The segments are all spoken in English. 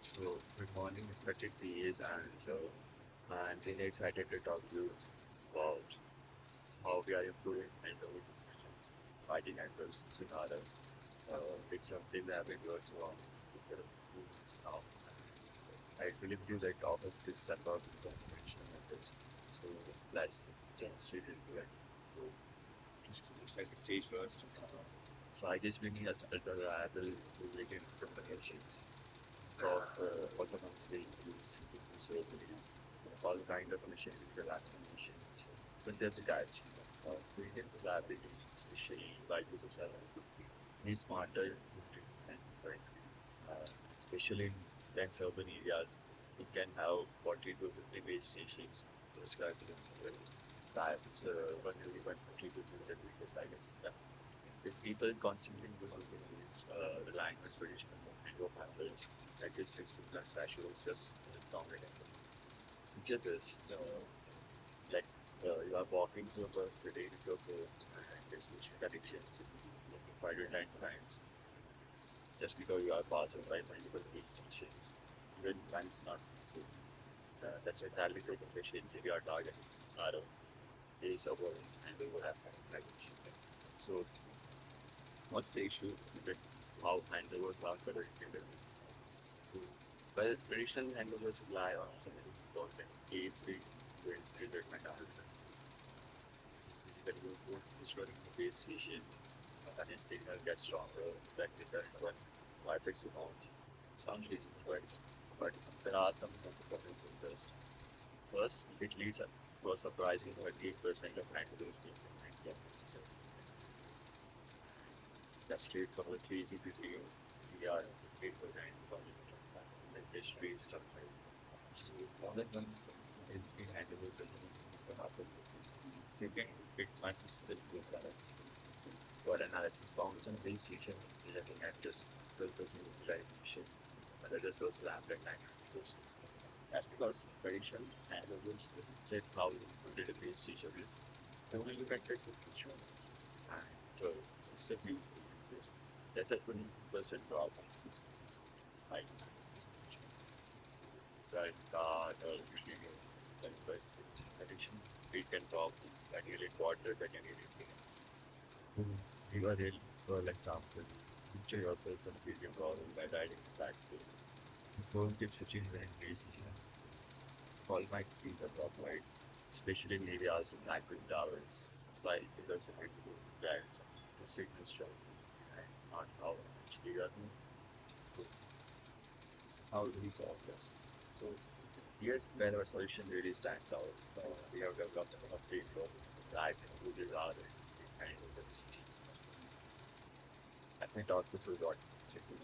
So, good morning, respected PAs, and I'm really excited to talk to you about how we are improving mental decisions, fighting adverse scenario. It's something that I've been working on for a few months now. I really believe that it offers this type of information methods. So, let's jump straight into it. So, just set the stage first. So, I just bring us a reliable, related information of autonomously use facilities, all kind of machine relaxed machines. But there's a catch. Creating reliability, especially by users are be smarter and right, uh, especially in dense urban areas. It can have 40 to 50 base stations. Those kind of that's 150 to 200 meters, I guess. Yeah. With people constantly relying on traditional network methods like districts plus thresholds, just dominant. Picture this, like you are walking through a bus today with your phone and there's switching connections 5 to 10 times just because you are passing by multiple base stations. Even when it's not necessary. That's entirely the efficiency we are targeting. Our days of work and we will have package. So what's the issue with how handovers are conducted? Well, traditional handovers rely on something called an A3 triggered mechanism. Basically, you put this running the base station, and its signal gets stronger, practical, when Wi-Fi amount. Sounds easy, right? But there are some complicated filters. First, it leads up to a surprising 38% of handovers being denied necessary. The street cover 3GPP, we are 8% from the history stuff like so more than one it's been handled doesn't happen. Second, it must still be balance. For analysis found base region, looking at just 12% utilization, but others was lab at 90%. That's because traditional handles doesn't say how the base station is. They only look at this feature and the system use this. There's a 20% drop like that usually then plus addition speed can drop that nearly quarter that you need to you are real for example picture yourself in a video call by riding a taxi the phone keeps switching when races call might feel the drop right especially in areas with active towers like there's a big drives the signal strength and not how actually you are so how do we solve this so here's where our solution really stands out. We have developed a framework that included our kind of decisions. Let me talk you through what exactly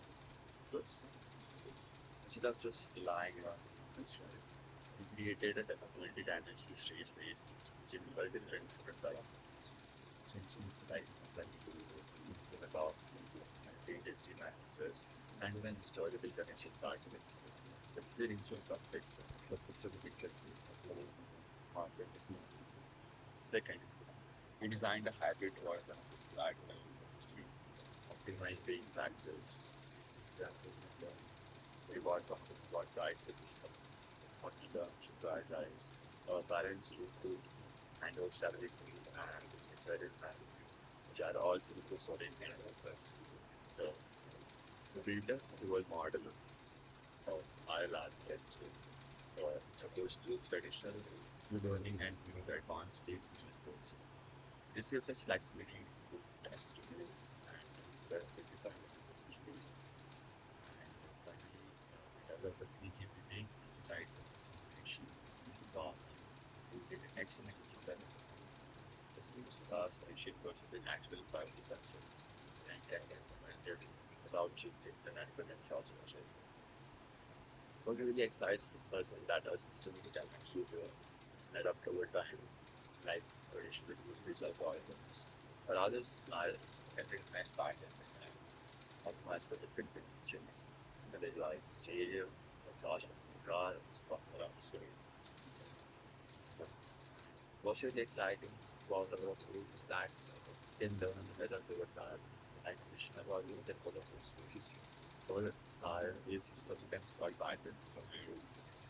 first. So, instead of just relying on this right, we created a multi-dimensional stage space which involved different parameters. Sections like the cost, latency analysis, and even historical connection targets. The feelings of context, the system features market decisions. Second, we designed a hybrid version that see optimize the factors. Example, reward function, what drives the system, what terms to prioritize, balance throughput, handle stability, and credit management, which are all focused on Indian developers. So, we build a dual model of ILR supposed to traditional learning and new advanced state methods. This gives us flexibility to test and best define the situation. And finally, we develop a 3GPP right situation using an excellent balance. This gives us a shape versus the actual file defenses and can be implemented without changing the network infrastructure. What really excites us is that our system can actually adapt over time, like traditional users algorithms. But others lies can recognize patterns and optimize for different conditions, whether like stereo, exhaust of the car, or spot around the city. So, what's really exciting about our approach is that can learn whether they were like traditional algorithms and follow this. is sometimes called Python. So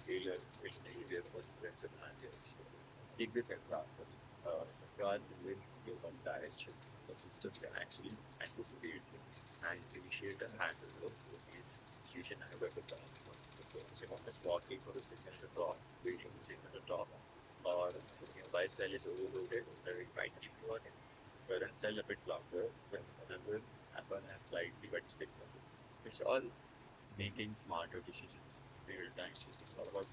tailor its behavior for different scenarios. Take this example. If you are moving in one direction, the system can actually anticipate and initiate a handover to these station highway to the so someone is walking for the signal at the top, waiting for the signal at the top, or the nearby cell is overloaded, it might keep running. Current cell a bit longer when another one has slightly better signal. It's all making smarter decisions in real time. It's all about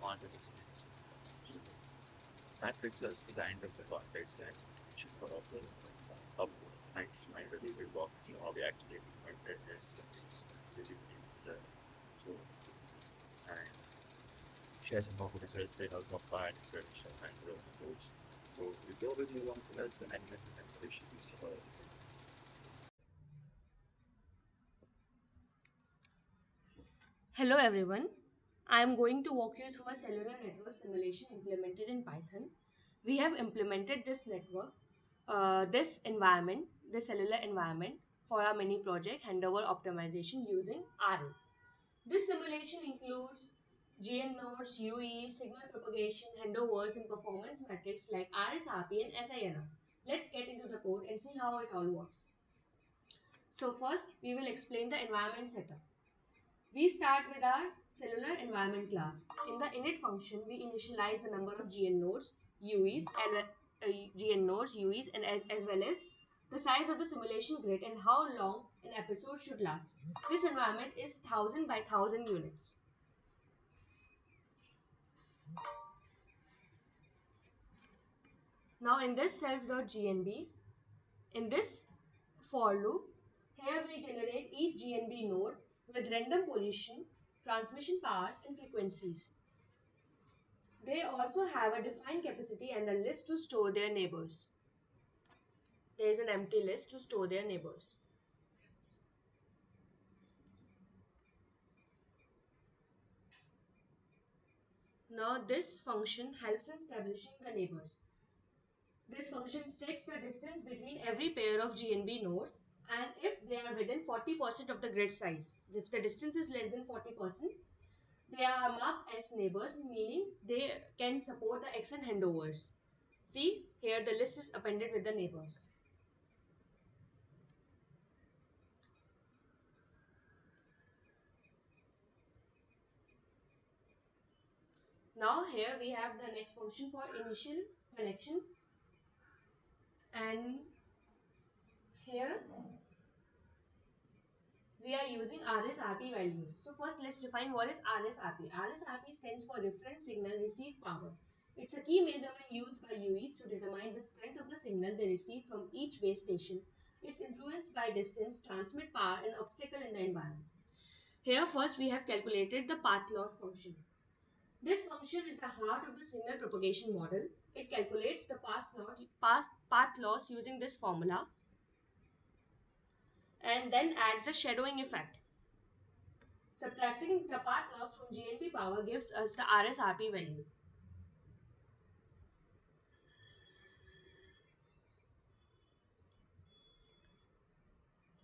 smarter decisions. That brings us to the end of the context and definition for of nice my related work. So how we actually implemented this using the so and share some of the results they help apply differential and growth tools. So we go with you on to the animal issues. Hello everyone. I am going to walk you through a cellular network simulation implemented in Python. We have implemented this network, this cellular environment for our mini project Handover Optimization using R. This simulation includes GN nodes, UE, signal propagation, handovers, and performance metrics like RSRP and SINR. Let's get into the code and see how it all works. So first, we will explain the environment setup. We start with our cellular environment class. In the init function, we initialize the number of GN nodes, UEs, and GN nodes, UEs, and as well as the size of the simulation grid and how long an episode should last. This environment is 1000 by 1000 units. Now in this self.gnbs, in this for loop, here we generate each GNB node with random position, transmission powers, and frequencies. They also have a defined capacity and a list to store their neighbors. There is an empty list to store their neighbors. Now this function helps in establishing the neighbors. This function checks the distance between every pair of GNB nodes and if they are within 40% of the grid size. If the distance is less than 40%, they are marked as neighbors, meaning they can support the X and handovers. See, here the list is appended with the neighbors. Now here we have the next function for initial connection, and here we are using RSRP values. So first let's define what is RSRP. RSRP stands for reference signal receive power. It's a key measurement used by UEs to determine the strength of the signal they receive from each base station. It's influenced by distance, transmit power, and obstacle in the environment. Here first we have calculated the path loss function. This function is the heart of the signal propagation model. It calculates the path loss using this formula and then adds a shadowing effect. Subtracting the path loss from GNP power gives us the RSRP value.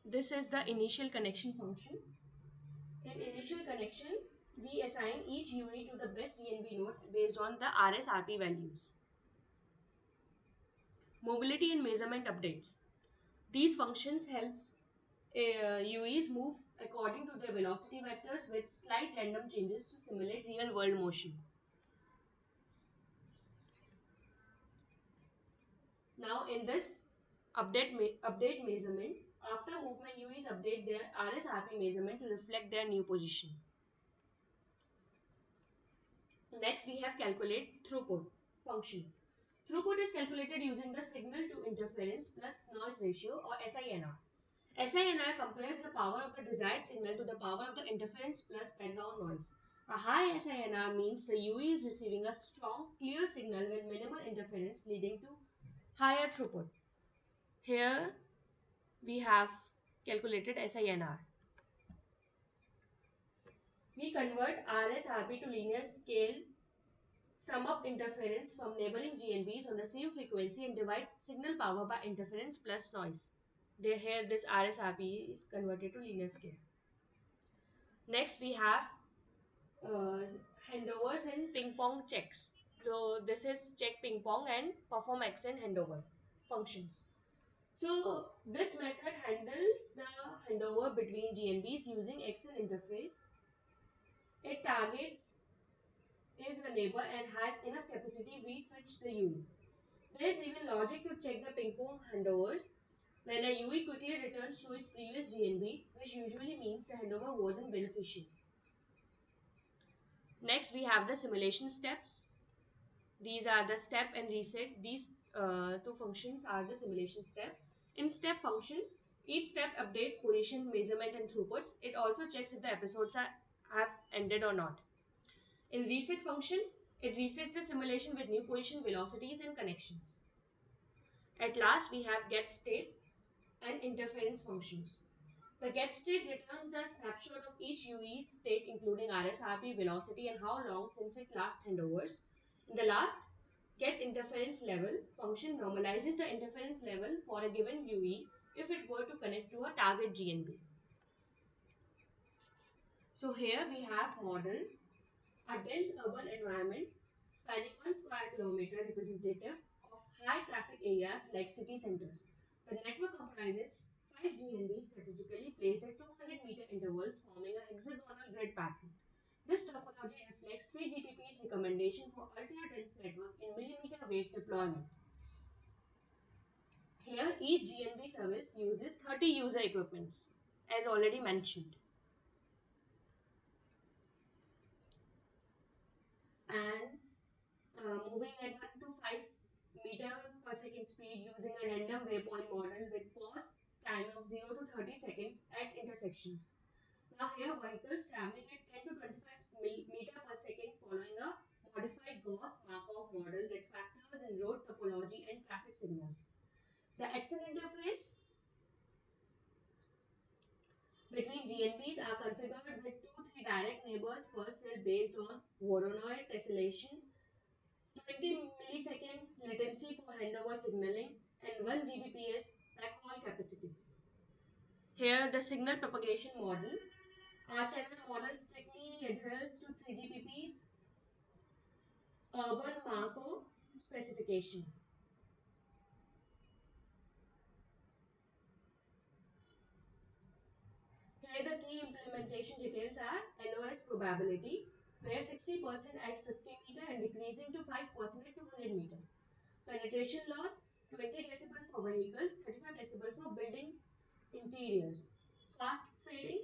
This is the initial connection function. In initial connection, we assign each UE to the best GNP node based on the RSRP values. Mobility and measurement updates. These functions helps UEs move according to their velocity vectors with slight random changes to simulate real world motion. Now in this update measurement, after movement UEs update their RSRP measurement to reflect their new position. Next we have calculate throughput function. Throughput is calculated using the signal to interference plus noise ratio or SINR. SINR compares the power of the desired signal to the power of the interference plus background noise. A high SINR means the UE is receiving a strong, clear signal with minimal interference leading to higher throughput. Here we have calculated SINR. We convert RSRP to linear scale, sum up interference from neighboring GNBs on the same frequency and divide signal power by interference plus noise. Here this RSRP is converted to linear scale. Next, we have uh, handovers and ping pong checks. So this is check ping pong and perform action handover functions. So this method handles the handover between GNBs using action interface. It targets is a neighbor and has enough capacity, we switch the UE. There is even logic to check the ping pong handovers when a UE quickly returns to its previous GNB, which usually means the handover wasn't beneficial. Next, we have the simulation steps. These are the step and reset. These two functions are the simulation step. In step function, each step updates position, measurement, and throughputs. It also checks if the episodes have ended or not. In reset function, it resets the simulation with new position, velocities, and connections. At last, we have get state and interference functions. The get state returns a snapshot of each UE's state, including RSRP, velocity, and how long since it last handovers. In the last, get interference level function normalizes the interference level for a given UE if it were to connect to a target GNB. So here we have model a dense urban environment spanning 1 square kilometer representative of high traffic areas like city centers. The network comprises 5 GNBs strategically placed at 200-meter intervals forming a hexagonal grid pattern. This topology reflects 3GPP's recommendation for ultra-dense network in millimeter wave deployment. Here, each GNB service uses 30 user equipments, as already mentioned. And moving at 1 to 5 meter per second speed using a random waypoint model with pause time of 0 to 30 seconds at intersections. Now here vehicles traveling at 10 to 25 meter per second following a modified Gauss Markov model that factors in road topology and traffic signals. The action interface between GNBs are configured with 2-3 direct neighbors per cell based on Voronoi tessellation, 20 millisecond latency for handover signaling, and 1 Gbps backhaul capacity. Here, the signal propagation model. Our channel model strictly adheres to 3GPP's urban Markov specification. Here, the key implementation details are LOS probability, where 60% at 50 meter and decreasing to 5% at 200 meter. Penetration loss 20 decibel for vehicles, 35 decibel for building interiors. Fast fading,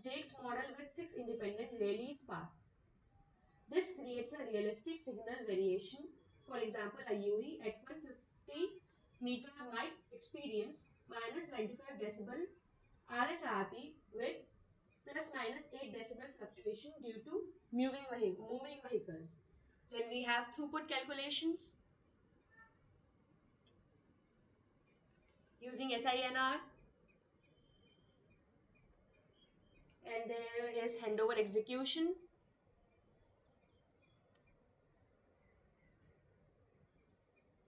Jake's model with 6 independent release paths. This creates a realistic signal variation. For example, a UE at 150 meter might experience minus 95 decibel RSRP with plus minus 8 decibel fluctuation due to moving vehicles. Then we have throughput calculations using SINR, and there is handover execution,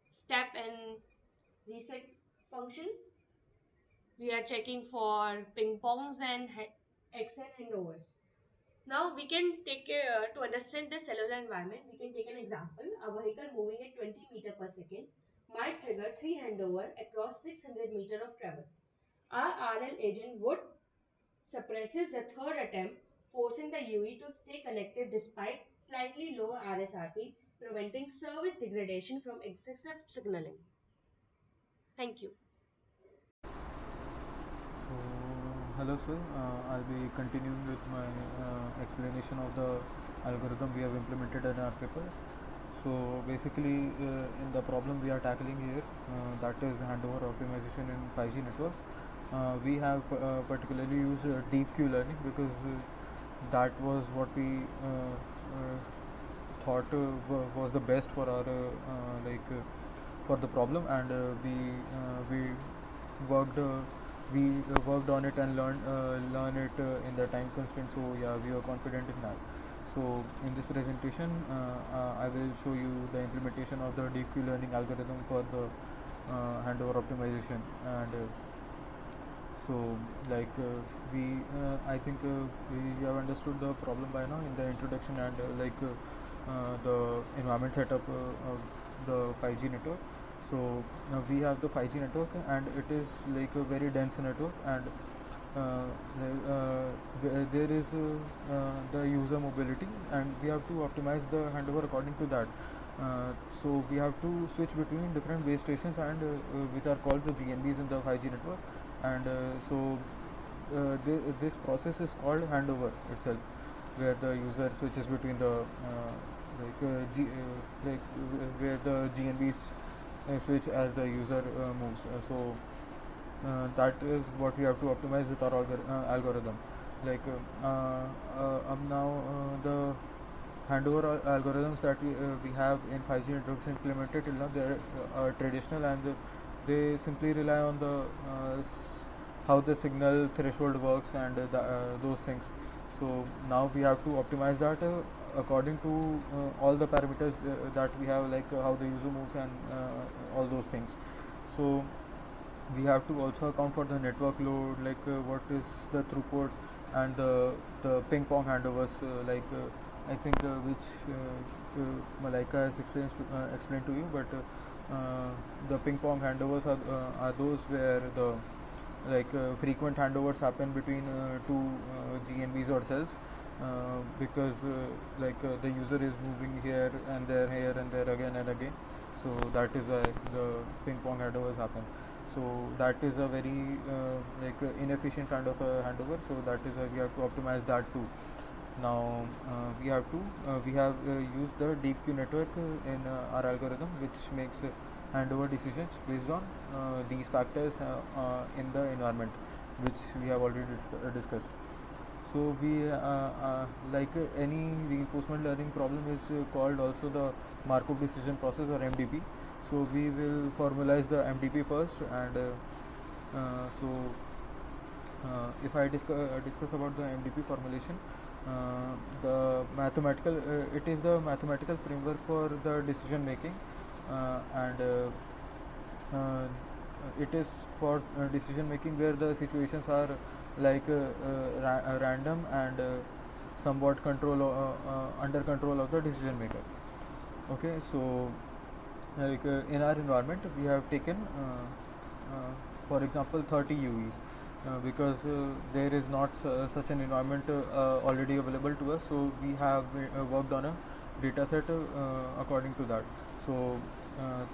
step and reset functions. We are checking for ping pongs and XN handovers. Now we can take to understand the cellular environment. We can take an example. A vehicle moving at 20 meter per second might trigger 3 handover across 600 meter of travel. Our RL agent would suppresses the third attempt, forcing the UE to stay connected despite slightly lower RSRP, preventing service degradation from excessive signaling. Thank you. So, hello sir, I'll be continuing with my explanation of the algorithm we have implemented in our paper. So basically, in the problem we are tackling here, that is handover optimization in 5G networks, we have particularly used deep Q learning because that was what we thought was the best for our for the problem, and we worked worked on it and learn it in the time constraint. So yeah, we were confident in that. So in this presentation, I will show you the implementation of the deep Q learning algorithm for the handover optimization. And So like we I think we have understood the problem by now in the introduction and the environment setup of the 5G network. So now we have the 5G network and it is like a very dense network, and there is the user mobility, and we have to optimize the handover according to that. So we have to switch between different base stations and which are called the GNBs in the 5G network, and this process is called handover itself, where the user switches between the where the GNBs switch as the user moves. That is what we have to optimize with our algorithm. Like now the handover algorithms that we have in 5G networks implemented till now, they are traditional, and they simply rely on the how the signal threshold works and those things. So now we have to optimize that according to all the parameters that we have, like how the user moves and all those things. So we have to also account for the network load, like what is the throughput, and the ping pong handovers, I think which Malaika has explained to you, but the ping pong handovers are those where the frequent handovers happen between two GNBs or cells, because the user is moving here and there again and again. So that is why the ping pong handovers happen. So that is a very inefficient kind of a handover. So that is why we have to optimize that too. Now we have used the deep queue network in our algorithm, which makes handover decisions based on these factors in the environment, which we have already discussed. So we any reinforcement learning problem is called also the Markov decision process, or MDP. So we will formalize the MDP first, and if I discuss about the MDP formulation, it is the mathematical framework for the decision making, and it is for decision making where the situations are random and somewhat under control of the decision maker. Okay, so in our environment we have taken for example 30 UEs, because there is not such an environment already available to us, so we have worked on a data set according to that. So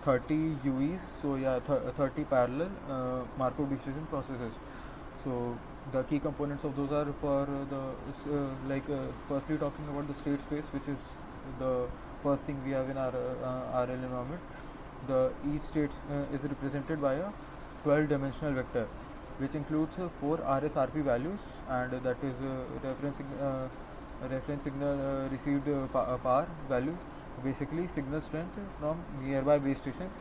30 UEs, so yeah, 30 parallel Markov decision processes. So the key components of those are for firstly talking about the state space, which is the first thing we have in our RL environment. The each state is represented by a 12-dimensional vector, which includes 4 RSRP values, and that is reference signal received power values, basically signal strength from nearby base stations,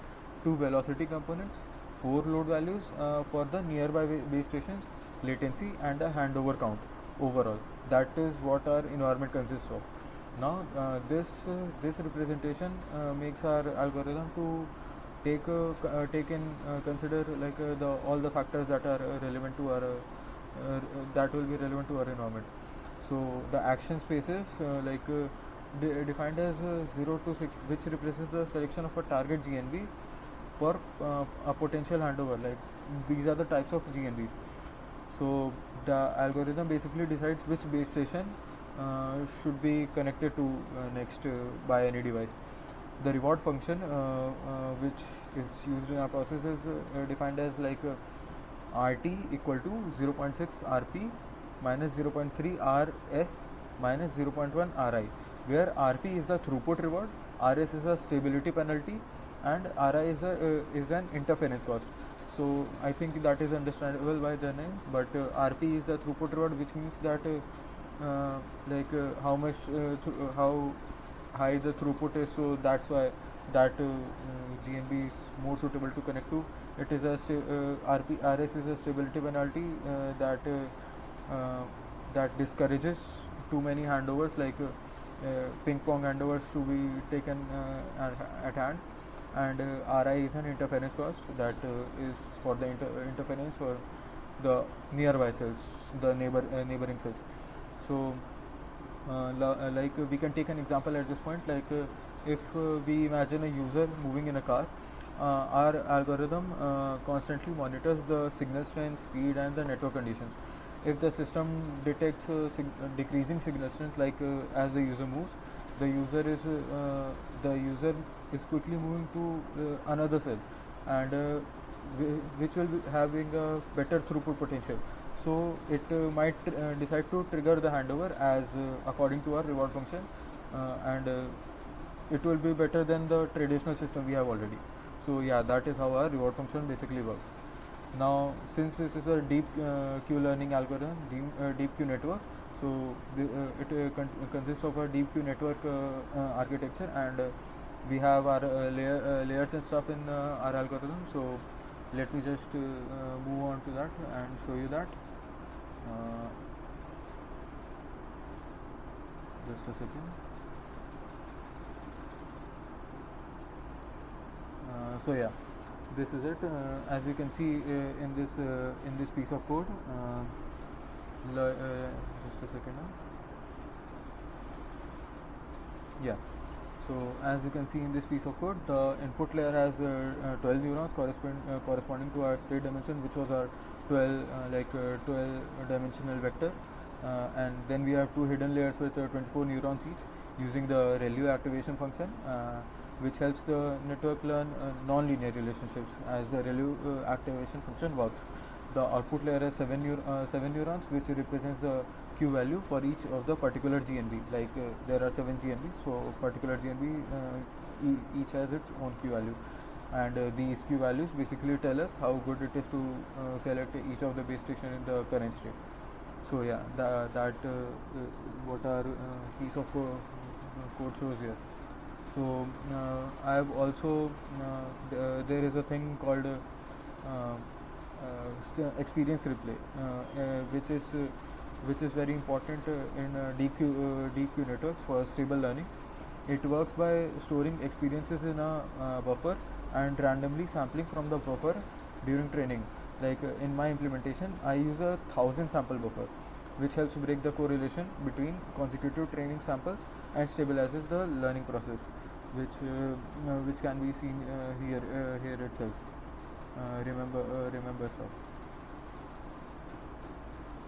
2 velocity components, 4 load values for the nearby base stations, latency, and a handover count overall. That is what our environment consists of. Now this representation makes our algorithm to take in consider all the factors that are relevant to our that will be relevant to our environment. So the action spaces defined as 0 to 6, which represents the selection of a target GNB for a potential handover. Like these are the types of GNBs. So the algorithm basically decides which base station should be connected to next by any device. The reward function, which is used in our process, is defined as RT equal to 0.6 RP minus 0.3 RS minus 0.1 RI, where RP is the throughput reward, RS is a stability penalty, and RI is an interference cost. So I think that is understandable by the name, but RP is the throughput reward, which means that how much how high the throughput is. So that's why that GNB is more suitable to connect to. It is a RS is a stability penalty that discourages too many handovers, ping pong handovers to be taken at hand, and RI is an interference cost that is for the interference the nearby cells, the neighboring cells. So we can take an example at this point, if we imagine a user moving in a car, our algorithm constantly monitors the signal strength, speed, and the network conditions. If the system detects decreasing signal strength, as the user moves, the user is uh, the user is quickly moving to another cell, and which will be having a better throughput potential. So it might decide to trigger the handover as according to our reward function, and it will be better than the traditional system we have already. So yeah, that is how our reward function basically works. Now, since this is a deep Q learning algorithm, deep Q network, so it consists of a deep Q network architecture, and we have our layers and stuff in our algorithm. So let me just move on to that and show you that. Uh, just a second. So yeah, this is it. As you can see in this piece of code, just a second now. Yeah. So as you can see in this piece of code, the input layer has 12 neurons corresponding to our state dimension, which was our 12 dimensional vector, and then we have two hidden layers with 24 neurons each, using the ReLU activation function, which helps the network learn non-linear relationships as the ReLU activation function works. The output layer has 7 neurons, which represents the Q value for each of the particular GNB. There are 7 GNB, so particular GNB each has its own Q value, and these Q values basically tell us how good it is to select each of the base station in the current state. So yeah, that what our piece of code shows here. So I have also there is a thing called experience replay, which is very important in deep Q networks for stable learning. It works by storing experiences in a buffer and randomly sampling from the buffer during training. In my implementation, I use a 1,000 sample buffer, which helps break the correlation between consecutive training samples and stabilizes the learning process, which can be seen here itself. Remember stuff.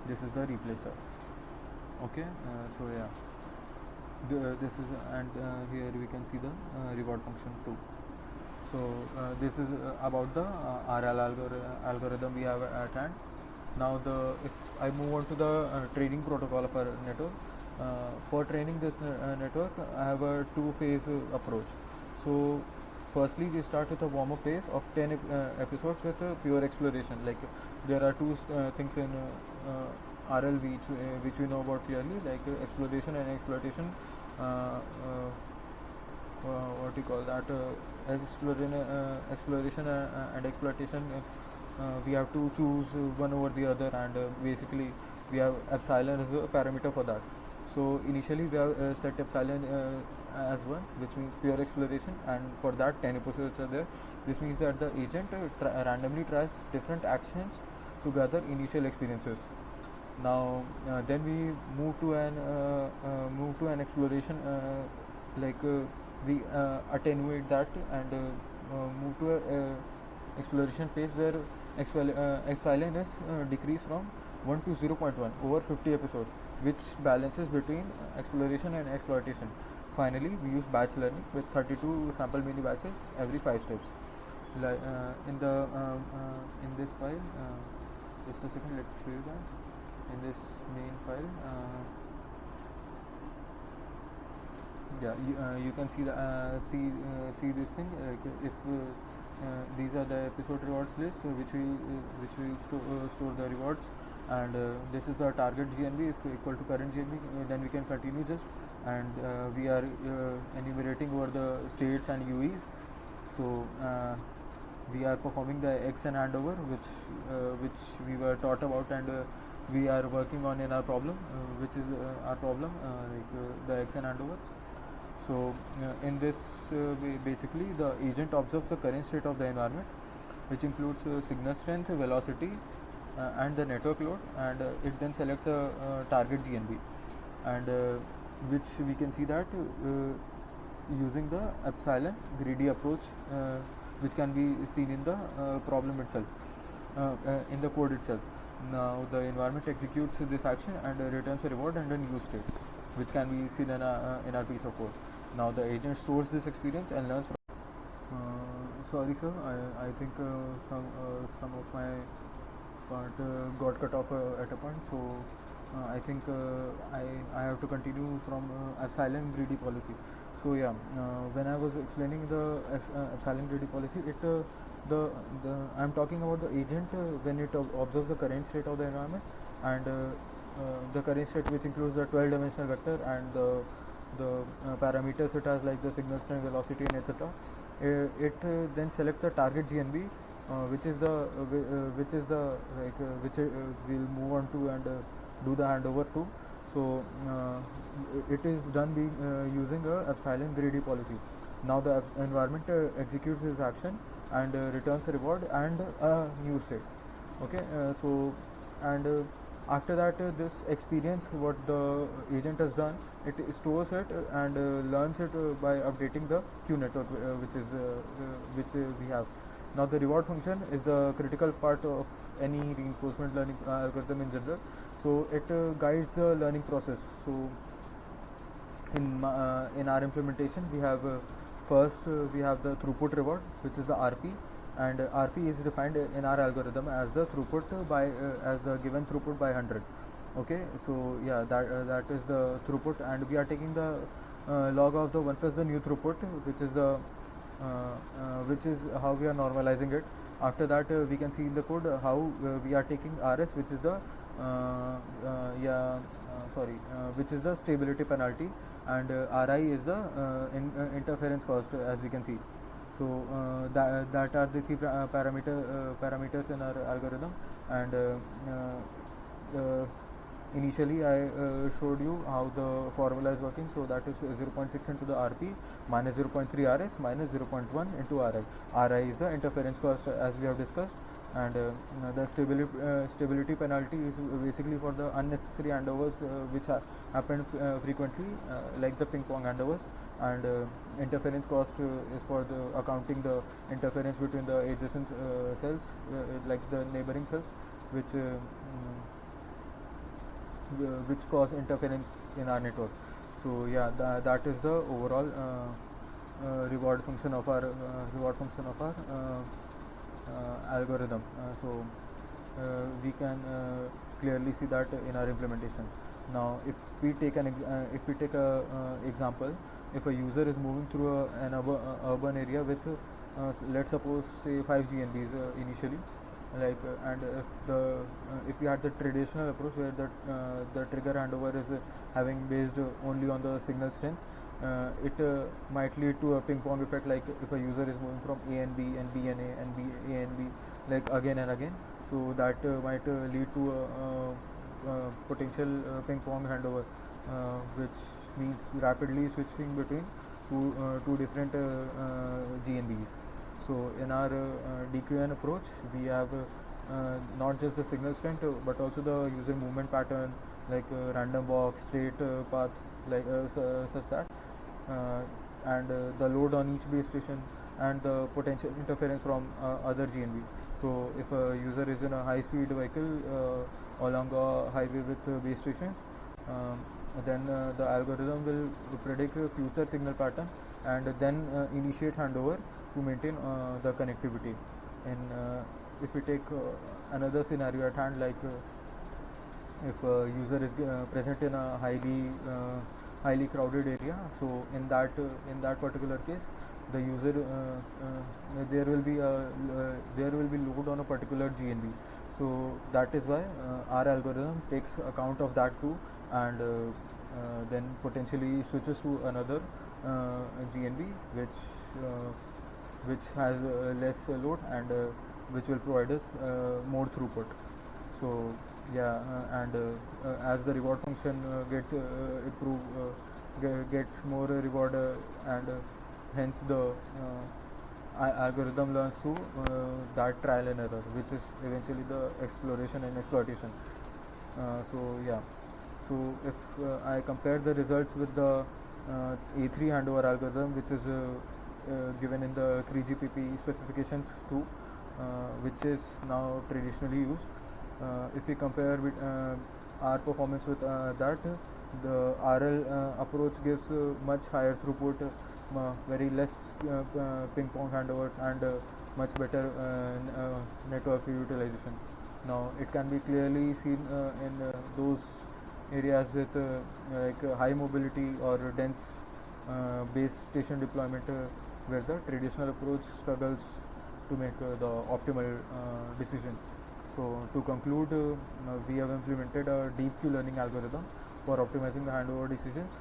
This is the replay stuff. Okay, so yeah, this is and here we can see the reward function too. So this is about the RL algorithm we have at hand. Now, if I move on to the training protocol of our network, for training this network, I have a two-phase approach. So firstly, we start with a warm-up phase of 10 episodes with pure exploration. There are two things in RL which we know about clearly, exploration and exploitation. What do you call that? Exploration and exploitation. We have to choose one over the other, and basically we have epsilon as a parameter for that. So initially we have set epsilon as 1, which means pure exploration, and for that 10 episodes are there. This means that the agent randomly tries different actions to gather initial experiences. Now then we move to an exploration, we attenuate that and move to a exploration phase where epsilon is decreased from 1 to 0.1 over 50 episodes, which balances between exploration and exploitation. Finally, we use batch learning with 32 sample mini batches every 5 steps. In this file, just a second, let me show you that. In this main file, yeah, you can see see this thing. If these are the episode rewards list, which will store the rewards, and this is the target GNB. If equal to current GNB, then we can continue just, and we are enumerating over the states and UEs. So we are performing the X and handover, which we were taught about, and we are working on in our problem, which is our problem, the X and handover. So in this, basically the agent observes the current state of the environment, which includes signal strength, velocity, and the network load, and it then selects a target GNB, and which we can see that using the epsilon greedy approach, which can be seen in the problem itself, in the code itself. Now the environment executes this action and returns a reward and a new state, which can be seen in our piece of code. Now the agent stores this experience and learns from. Sorry, sir. I think some of my part got cut off at a point. So I think I have to continue from epsilon greedy policy. So yeah, when I was explaining the epsilon greedy policy, the I'm talking about the agent when it observes the current state of the environment, and the current state, which includes the 12-dimensional vector and the parameters it has, like the signal strength, velocity, and etc. It then selects a target GNB, which is the which we'll move on to and do the handover to. So it is done being using a epsilon greedy policy. Now the environment executes this action and returns a reward and a new state. Okay, so and after that, this experience what the agent has done, it stores it and learns it by updating the Q network, which we have. Now the reward function is the critical part of any reinforcement learning algorithm in general. So it guides the learning process. So in our implementation, we have first we have the throughput reward, which is the RP, and RP is defined in our algorithm as the throughput by as the given throughput by 100. Okay, so yeah, that is the throughput, and we are taking the log of the 1 plus the new throughput, which is how we are normalizing it. After that, we can see in the code how we are taking RS, which is the which is the stability penalty, and RI is the interference cost, as we can see. So that are the three parameters in our algorithm, and initially I showed you how the formula is working. So that is 0.6 into the RP minus 0.3 RS minus 0.1 into RI. RI is the interference cost, as we have discussed, and the stability penalty is basically for the unnecessary handovers which happen frequently, like the ping pong handovers, and interference cost is for the accounting the interference between the adjacent cells, like the neighboring cells, which cause interference in our network. So yeah, that is the overall reward function of our algorithm. So we can clearly see that in our implementation. Now, if we take a example, if a user is moving through an urban area with let's suppose say 5 GNBs initially, like and if we had the traditional approach where the trigger handover is having based only on the signal strength, it might lead to a ping pong effect, like if a user is moving from A and B and B and A and B A and B, like again and again. So that might lead to a potential ping pong handover, which means rapidly switching between two different GNBs. So in our DQN approach, we have not just the signal strength but also the user movement pattern, like random walk, straight path, like such that, and the load on each base station, and the potential interference from other GNB. So if a user is in a high speed vehicle along a highway with base stations, then the algorithm will predict future signal pattern and then initiate handover to maintain the connectivity. And if we take another scenario at hand, like if a user is present in a highly crowded area, so in that particular case, the user there will be load on a particular GNB. So that is why our algorithm takes account of that too, and then potentially switches to another GNB which has less load, and which will provide us more throughput. So yeah, and as the reward function gets more reward, and hence the algorithm learns through that trial and error, which is eventually the exploration and exploitation. So yeah, so if I compare the results with the A3 handover algorithm, which is given in the 3GPP specifications too, which is now traditionally used. If we compare with our performance with that, the RL approach gives much higher throughput, very less ping pong handovers, and much better network utilization. Now, it can be clearly seen in those areas with high mobility or dense base station deployment, where the traditional approach struggles to make the optimal decision. So, to conclude, we have implemented a deep Q learning algorithm for optimizing the handover decisions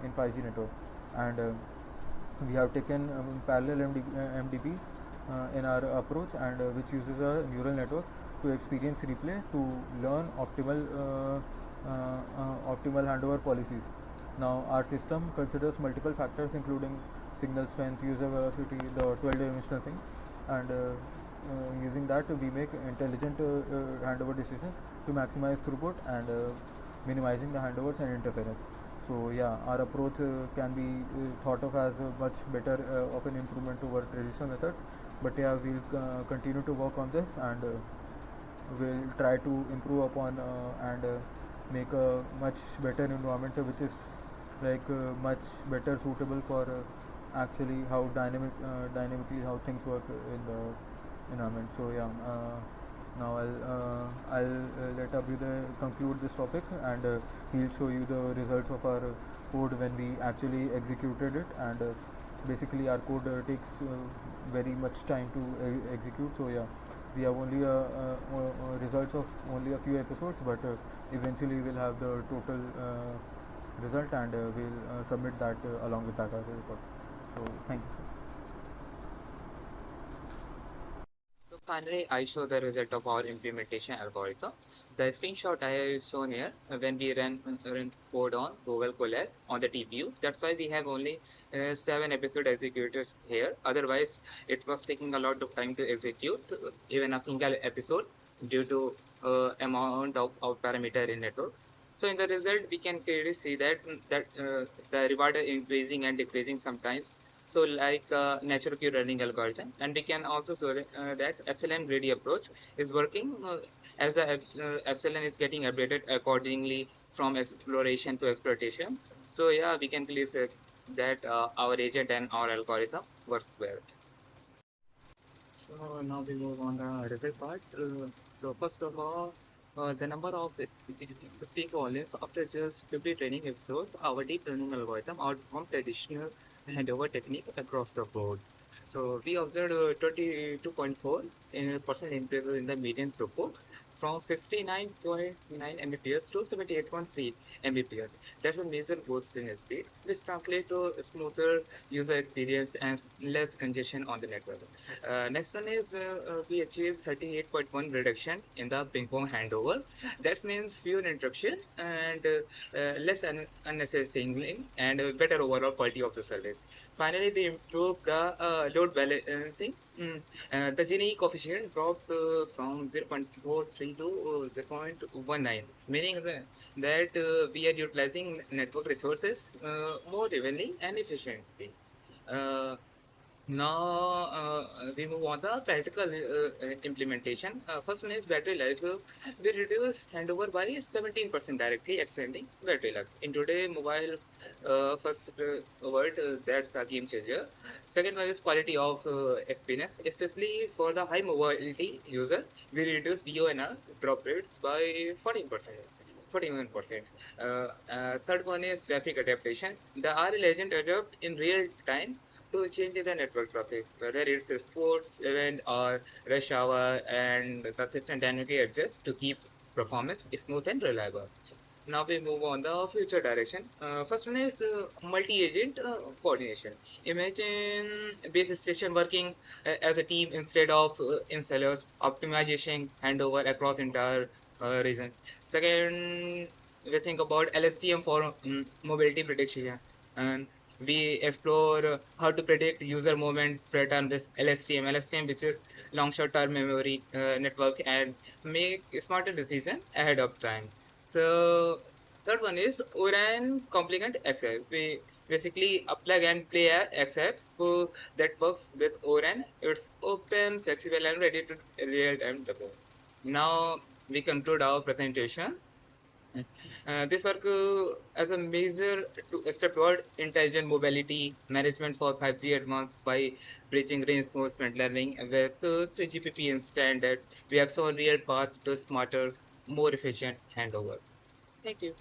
in 5G network, and we have taken parallel MDPs in our approach, and which uses a neural network to experience replay to learn optimal handover policies. Now, our system considers multiple factors, including signal strength, user velocity, the 12-dimensional thing, and using that, we make intelligent handover decisions to maximize throughput and minimizing the handovers and interference. So yeah, our approach can be thought of as much better of an improvement over traditional methods. But yeah, we'll continue to work on this, and we'll try to improve upon and make a much better environment, which is much better suitable for actually how dynamically how things work in the environment. So yeah, now I'll let Abhyuday conclude this topic, and he'll show you the results of our code when we actually executed it. And basically, our code takes very much time to execute. So yeah, we have only results of only a few episodes, but eventually we'll have the total result, and we'll submit that along with that report. So thank you. So finally, I show the result of our implementation algorithm. The screenshot I have shown here when we ran code on Google Colab on the TPU. That's why we have only 7 episode executors here. Otherwise, it was taking a lot of time to execute even a single episode due to amount of parameter in networks. So in the result, we can clearly see that the reward is increasing and decreasing sometimes. So like natural queue learning algorithm, and we can also show that epsilon greedy approach is working as the epsilon is getting updated accordingly from exploration to exploitation. So yeah, we can clearly say that our agent and our algorithm works well. So now we move on the result part. So first of all, the number of speak volumes after just 50 training episodes, our deep learning algorithm outperformed traditional handover technique across the board. So we observed 22.4% increases in the median throughput from 69.9 Mbps to 78.3 Mbps. That's a major boost in speed, which translates to smoother user experience and less congestion on the network. Next one is we achieved 38.1 reduction in the ping pong handover. That means fewer interruption and less unnecessary signaling and better overall quality of the service. Finally, we improved the load balancing. The Gini coefficient dropped from 0.43 to 0.19, meaning that we are utilizing network resources more evenly and efficiently. Uh, Now we move on the practical implementation. First one is battery life. We reduce handover by 17% directly extending battery life. In today mobile first world, that's a game changer. Second one is quality of experience, especially for the high mobility user. We reduce VONR drop rates by 14%. 41%. Third one is traffic adaptation. The RL agent adapt in real time to change the network traffic, whether it's a sports event or rush hour, and the system dynamically adjusts to keep performance smooth and reliable. Now we move on the future direction. First one is multi-agent coordination. Imagine base station working as a team instead of in sellers, optimization handover across entire region. Second, we think about LSTM for mobility prediction. We explore how to predict user movement pattern with LSTM, which is long short-term memory network, and make smarter decision ahead of time. So third one is ORAN complement accept. We basically a plug and play accept that works with ORAN. It's open, flexible, and ready to real-time deploy. Now we conclude our presentation. This work as a measure to accept what intelligent mobility management for 5G advanced by bridging reinforcement learning with 3GPP standard. We have shown real paths to smarter, more efficient handover. Thank you.